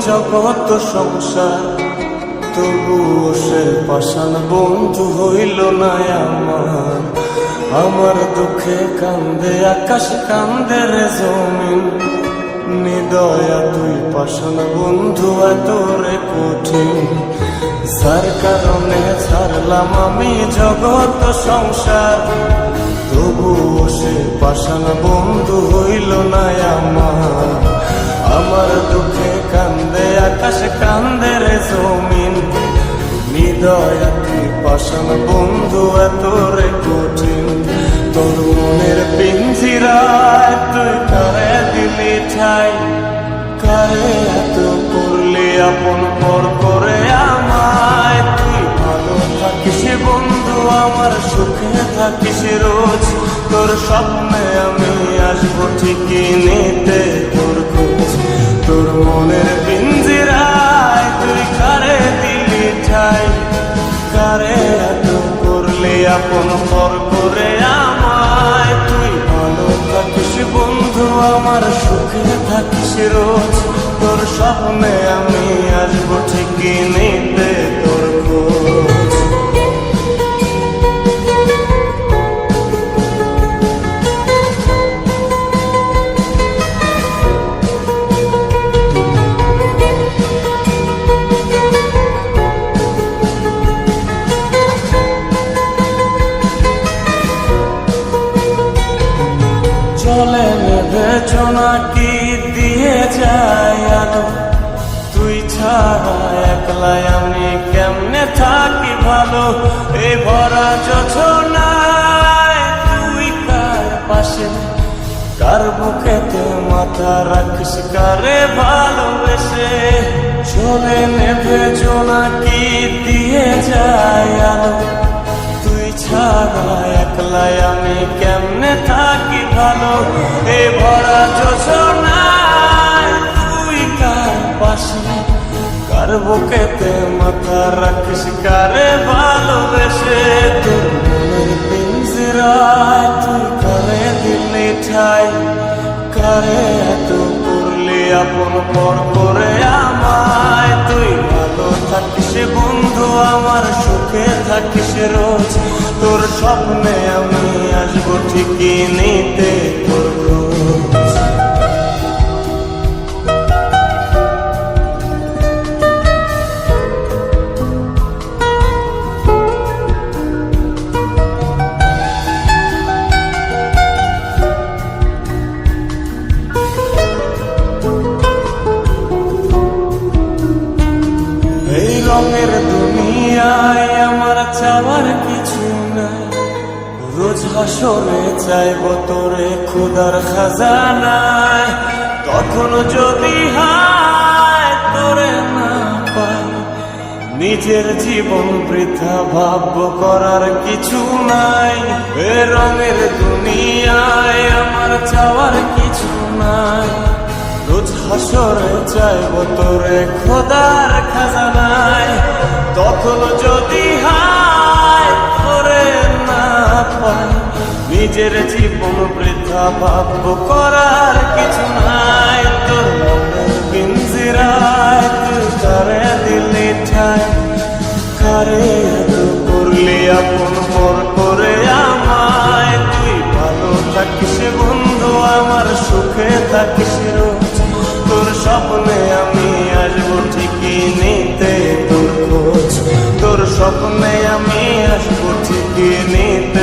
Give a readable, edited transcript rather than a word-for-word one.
জগৎ সংসার, তবুও সে পাষাণ বন্ধু হইল না আমার। আমার দুঃখে কান্দে আকাশ, কান্দে রে জমিন, নিদয়া তুই পাষাণ বন্ধু এত রে কঠিন। যার কারণে ছাড়লাম আমি জগৎ সংসার, তবুও সে পাষাণ বন্ধু হইল না আমার। আমার দুঃখে কান্দে আকাশ, কান্দে রে জমিন, নিদয়া তুই পাষাণ বন্ধু এত রে কঠিন। তোর মনের পিঞ্জিরায় তুই কারে দিলি ঠাই, কারে এত করলি আপন পর করে আমায়। তুই ভালো থাকিস বন্ধু আমার, সুখে থাকিস রোজ, তোর স্বপ্নে আমি আসবো ঠিকই নিতে তোর খোঁজ। তোর মনের পিঞ্জিরায় তুই কারে দিলি ঠাই, কারে এত করলি আপন পর করে আমায়। তুই ভালো থাকিস বন্ধু আমার, সুখে থাকিস রোজ, তোর স্বপ্নে আমি আসবো ঠিকই নিতে তোর খোঁজ। চলে নেবে জোনাকি দিয়ে যায় আলো, তুই ছাড়া একলাই আমি কেমনে থাকি ভালো। এই ভরা যোছনায় তুই কার পাশে, কার বুকেতে মাথা রাখিস, কারে ভালোবেসে। চলে নেবে জোনাকি দিয়ে যায় আলো, তুই ছাড়া একলাই আমি কেমনে থাকি ভালো। এ ভরা যোছনায় তুই কার পাশে, কার বুকেতে মাথা রাখিস, কারে ভালোবেসে। তোর মনের পিঞ্জিরায় তুই কারে দিলি ঠাই, কারে এত করলি আপন পর করে আমায়। তুই ভালো থাকিস বন্ধু আমার, সুখে থাকিস রোজ, তোর স্বপ্নে আমি আসবো ঠিকই নিতে তোর খোঁজ। এই রঙের দুনিয়ায় আমার চাওয়ার কিছু নাই, রোজ হাসরে চাইব তোরে খোদার খাজানায়। তখন যদি হায় তোরে না পাই, নিজের জীবন বৃথা ভাব করার কিছু নাই। এ রঙের দুনিয়ায় আমার চাওয়ার কিছু নাই, রোজ হাসরে চাইব তোরে খোদার খাজানায়। তখন যদি হায় তোরে না পাই, নিজের জীবন বৃথা ভাব করার কিছু নাই। তোর মনের পিঞ্জিরায় তুই কারে দিলি ঠাই, কারে এত করলি আপন পর করে আমায়। তুই ভালো থাকিস বন্ধু আমার, সুখে থাকিস রোজ, তোর স্বপ্নে আমি আসবো ঠিকই নিতে তোর খোঁজ। তোর স্বপ্নে আমি আসবো ঠিকই নিতে